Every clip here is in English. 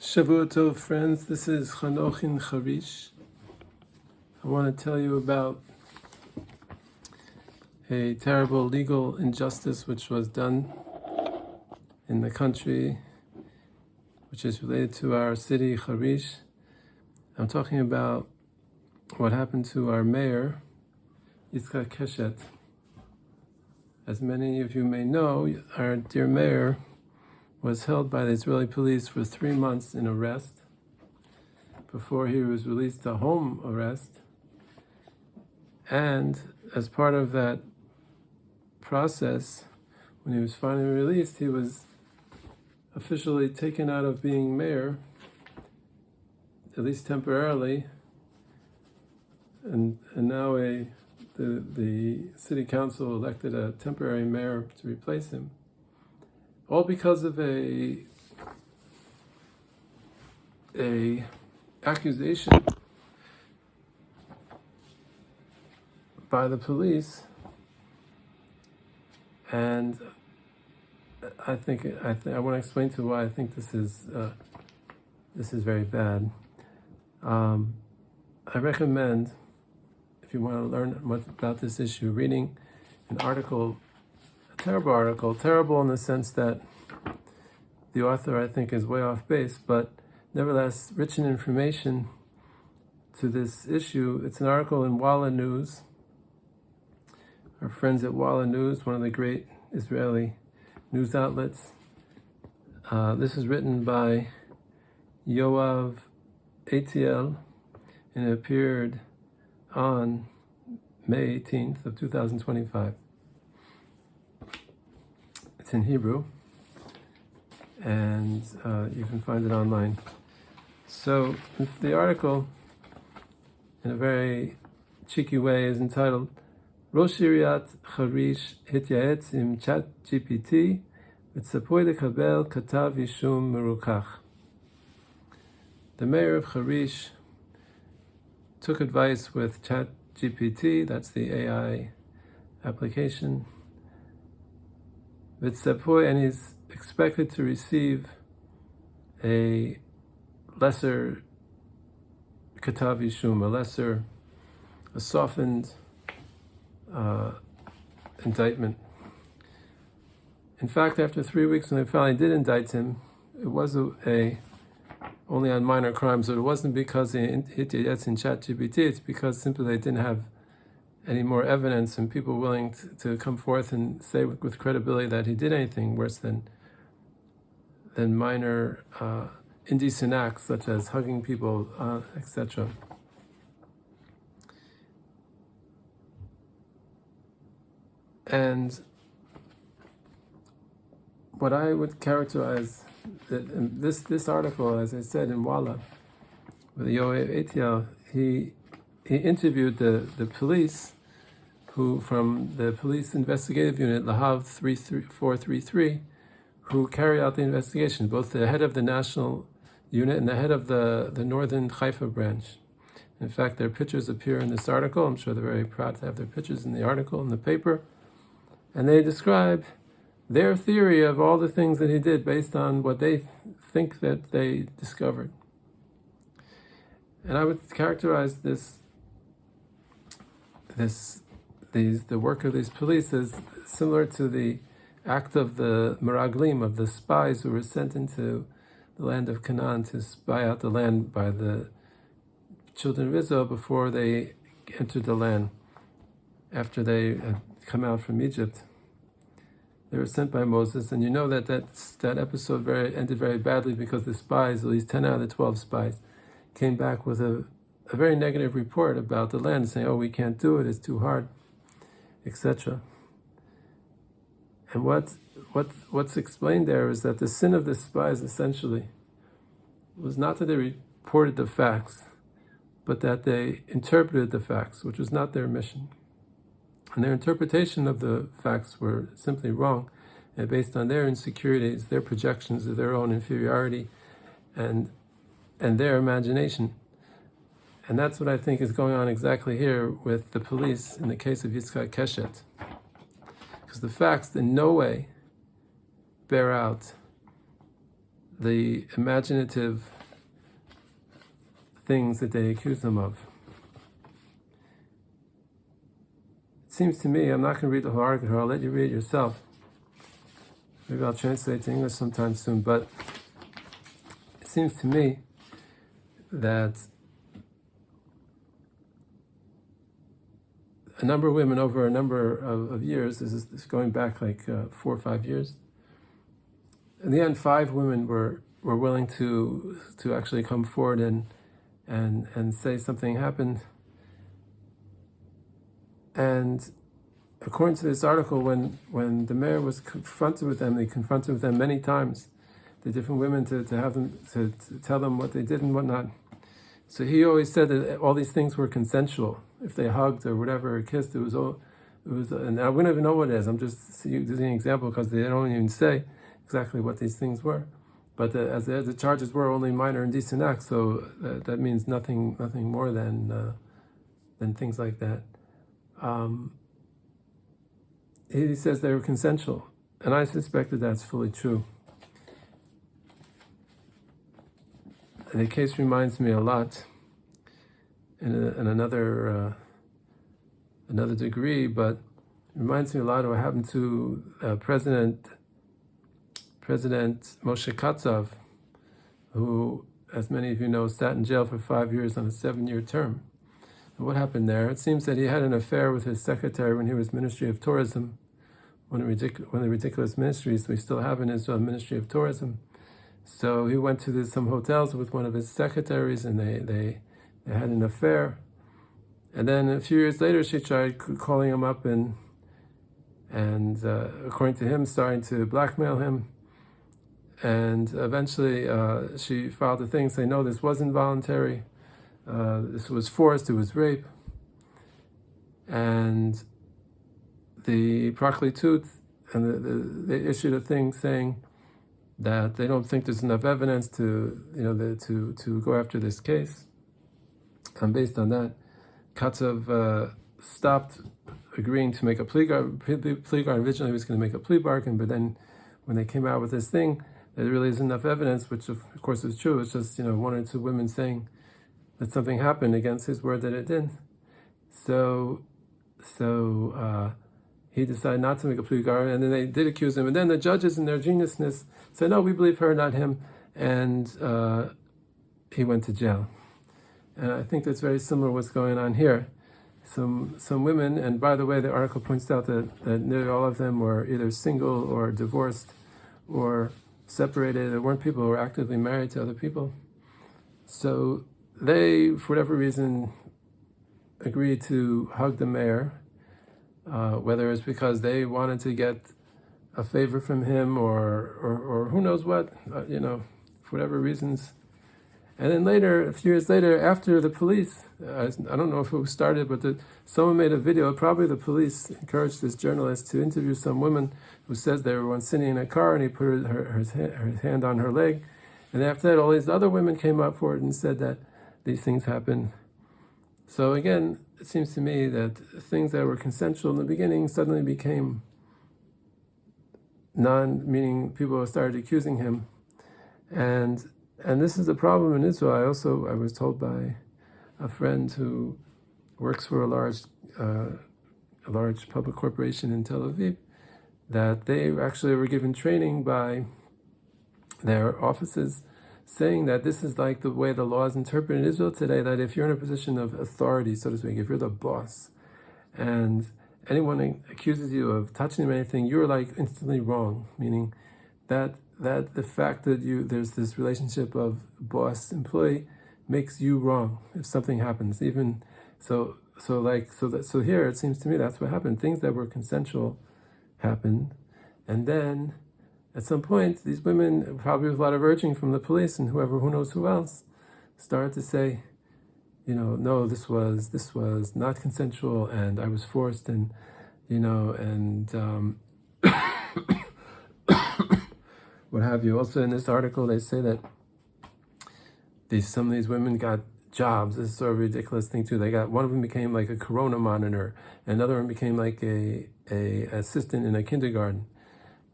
Shavua Tov, friends. This is Chanoch in Charish. I want to tell you about a terrible legal injustice which was done in the country, which is related to our city, Charish. I'm talking about what happened to our mayor, Yitzhak Keshet. As many of you may know, our dear mayor was held by the Israeli police for 3 months in arrest before he was released to home arrest. And as part of that process, when he was finally released, he was officially taken out of being mayor, at least temporarily, and now the city council elected a temporary mayor to replace him. All because of a accusation by the police, and I want to explain to you why I think this is very bad. I recommend, if you want to learn much about this issue, reading an article. Terrible in the sense that the author, I think, is way off base, but nevertheless rich in information to this issue. It's an article in Walla News. Our friends at Walla News, one of the great Israeli news outlets. This is written by Yoav ATL, and it appeared on May 18th of 2025. It's in Hebrew, and you can find it online. So the article, in a very cheeky way, is entitled Rosh Iriyat Charish Hityaetz im Chat GPT V'tzapoi lekabel katav yishum merukach. The mayor of Charish took advice with Chat GPT, that's the AI application, and he's expected to receive a lesser katav yishum, a softened indictment. In fact, after 3 weeks, when they finally did indict him, it was only on minor crimes, but it wasn't because he hit Yetz in ChatGPT. It's because simply they didn't have any more evidence and people willing to come forth and say with credibility that he did anything worse than minor indecent acts such as hugging people, etc. And what I would characterize this article, as I said, in Walla, with Yoav ATL, he interviewed the police, who from the police investigative unit, Lahav 433, who carried out the investigation, both the head of the national unit and the head of the northern Haifa branch. In fact, their pictures appear in this article. I'm sure they're very proud to have their pictures in the article, in the paper. And they describe their theory of all the things that he did based on what they think that they discovered. And I would characterize the work of these police is similar to the act of the Meraglim, of the spies who were sent into the land of Canaan to spy out the land by the children of Israel before they entered the land, after they had come out from Egypt. They were sent by Moses, and you know that episode ended very badly because the spies, at least 10 out of the 12 spies, came back with a very negative report about the land, saying, "Oh, we can't do it; it's too hard," etc. And what's explained there is that the sin of the spies essentially was not that they reported the facts, but that they interpreted the facts, which was not their mission. And their interpretation of the facts were simply wrong, and based on their insecurities, their projections of their own inferiority, and their imagination. And that's what I think is going on exactly here with the police in the case of Yitzhak Keshet. Because the facts in no way bear out the imaginative things that they accuse them of. It seems to me, I'm not going to read the whole article, I'll let you read it yourself. Maybe I'll translate to English sometime soon, but it seems to me that a number of women over a number of years, this is going back like 4 or 5 years, in the end 5 women were willing to actually come forward and say something happened. And according to this article, when the mayor was confronted with them, they confronted with them many times, the different women, to have them to tell them what they did and whatnot. So he always said that all these things were consensual. If they hugged or whatever, or kissed, it was, and I wouldn't even know what it is. I'm just using an example because they don't even say exactly what these things were. But as the charges were only minor indecent acts, so that means nothing more than things like that. He says they were consensual, and I suspect that that's fully true. And the case reminds me a lot, in another degree, but reminds me a lot of what happened to President Moshe Katsav, who, as many of you know, sat in jail for 5 years on a 7-year term. And what happened there? It seems that he had an affair with his secretary when he was Ministry of Tourism, one of the ridiculous ministries we still have in Israel, Ministry of Tourism. So he went to some hotels with one of his secretaries, and they had an affair. And then a few years later, she tried calling him up and according to him, starting to blackmail him. And eventually, she filed a thing saying, no, this wasn't voluntary. This was forced. It was rape. And the Praklitud, and they issued a thing saying that they don't think there's enough evidence to go after this case. And based on that, Katsav stopped agreeing to make a plea bargain. Originally, he was going to make a plea bargain, but then when they came out with this thing, there really isn't enough evidence, which of course is true. It's just 1 or 2 women saying that something happened against his word that it didn't. So he decided not to make a plea bargain, and then they did accuse him. And then the judges, in their geniusness, said, no, we believe her, not him. And he went to jail. And I think that's very similar to what's going on here. Some women, and by the way, the article points out that nearly all of them were either single or divorced or separated. There weren't people who were actively married to other people. So they, for whatever reason, agreed to hug the mayor, whether it's because they wanted to get a favor from him or who knows what, for whatever reasons. And then later, a few years later, after the police, I don't know who started, but someone made a video, probably the police encouraged this journalist to interview some woman who says they were once sitting in a car and he put her hand on her leg. And after that, all these other women came up forward and said that these things happened. So again, it seems to me that things that were consensual in the beginning suddenly became meaning people started accusing him. And this is a problem in Israel. I was told by a friend who works for a large public corporation in Tel Aviv that they actually were given training by their offices saying that this is like the way the law is interpreted in Israel today, that if you're in a position of authority, so to speak, if you're the boss and anyone accuses you of touching anything, you're like instantly wrong, meaning that the fact that there's this relationship of boss-employee makes you wrong if something happens. Even so here it seems to me that's what happened. Things that were consensual happened, and then at some point these women, probably with a lot of urging from the police and who knows who else, started to say, no, this was not consensual, and I was forced, and what have you. Also in this article, they say that some of these women got jobs. This is sort of a ridiculous thing too. One of them became like a corona monitor, another one became like a assistant in a kindergarten.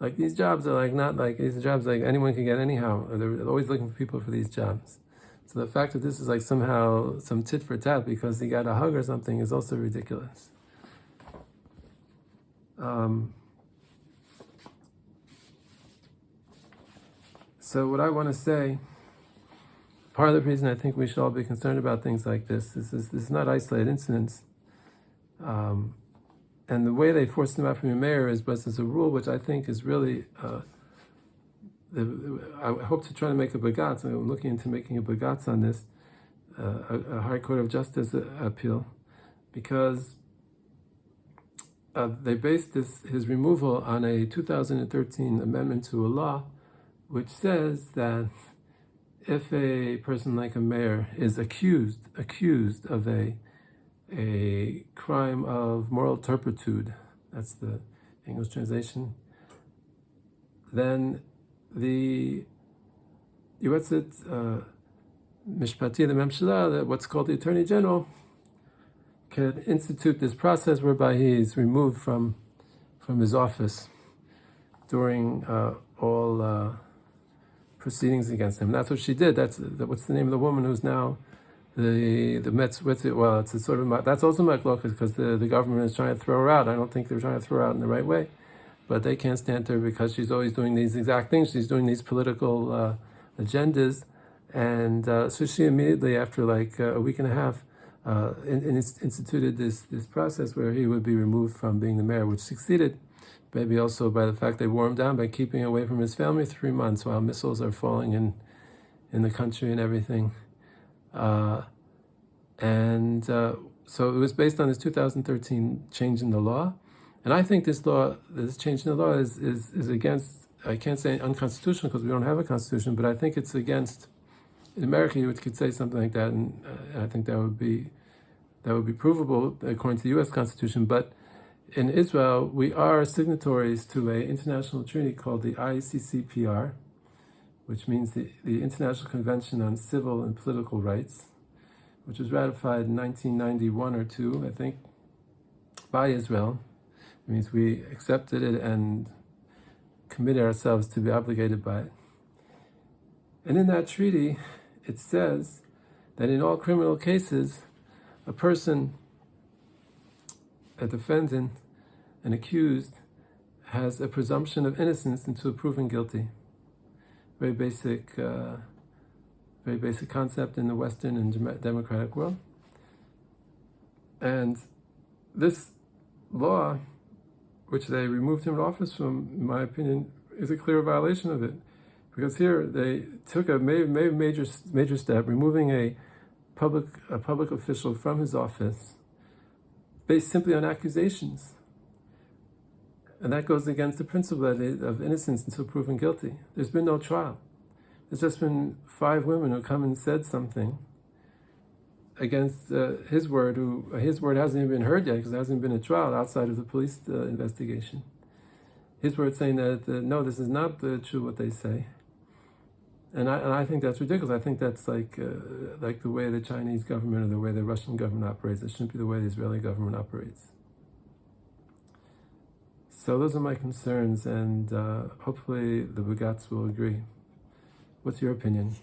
Like these jobs are like not like these jobs like anyone can get anyhow. They're always looking for people for these jobs. So the fact that this is like somehow some tit for tat because he got a hug or something is also ridiculous. So what I want to say, part of the reason I think we should all be concerned about things like this is not isolated incidents. And the way they forced him out from your mayor was as a rule, which I think is really, I hope to try to make a bagatz. I'm looking into making a bagatz on this, a High Court of Justice appeal, because they based his removal on a 2013 amendment to a law, which says that if a person like a mayor is accused of a crime of moral turpitude, that's the English translation, then the Yoetzet Mishpati, the Memshala, what's called the Attorney General, can institute this process whereby he is removed from his office during all proceedings against him. And that's what she did. What's the name of the woman who's now the Metz with it? Well, it's a sort of that's also Maklokas because the government is trying to throw her out. I don't think they're trying to throw her out in the right way, but they can't stand her because she's always doing these exact things. She's doing these political agendas, and so she immediately, after like a week and a half, instituted this process where he would be removed from being the mayor, which succeeded. Maybe also by the fact they wore him down by keeping away from his family 3 months while missiles are falling in the country and everything. So it was based on this 2013 change in the law. And I think this change in the law is against, I can't say unconstitutional because we don't have a constitution, but I think it's against, in America you could say something like that, and I think that would be provable according to the U.S. Constitution. But in Israel, we are signatories to an international treaty called the ICCPR, which means the International Convention on Civil and Political Rights, which was ratified in 1991 or 2, I think, by Israel. It means we accepted it and committed ourselves to be obligated by it. And in that treaty, it says that in all criminal cases, a person, a defendant, an accused, has a presumption of innocence until proven guilty. Very basic concept in the Western and democratic world. And this law, which they removed him in office from, in my opinion, is a clear violation of it. Because here they took a major step, removing a public official from his office based simply on accusations. And that goes against the principle of innocence until proven guilty. There's been no trial. There's just been 5 women who come and said something against his word, his word hasn't even been heard yet because there hasn't been a trial outside of the police investigation. His word saying that, no, this is not true what they say. And I think that's ridiculous. I think that's like the way the Chinese government or the way the Russian government operates. It shouldn't be the way the Israeli government operates. So those are my concerns, and hopefully the Bagatz will agree. What's your opinion?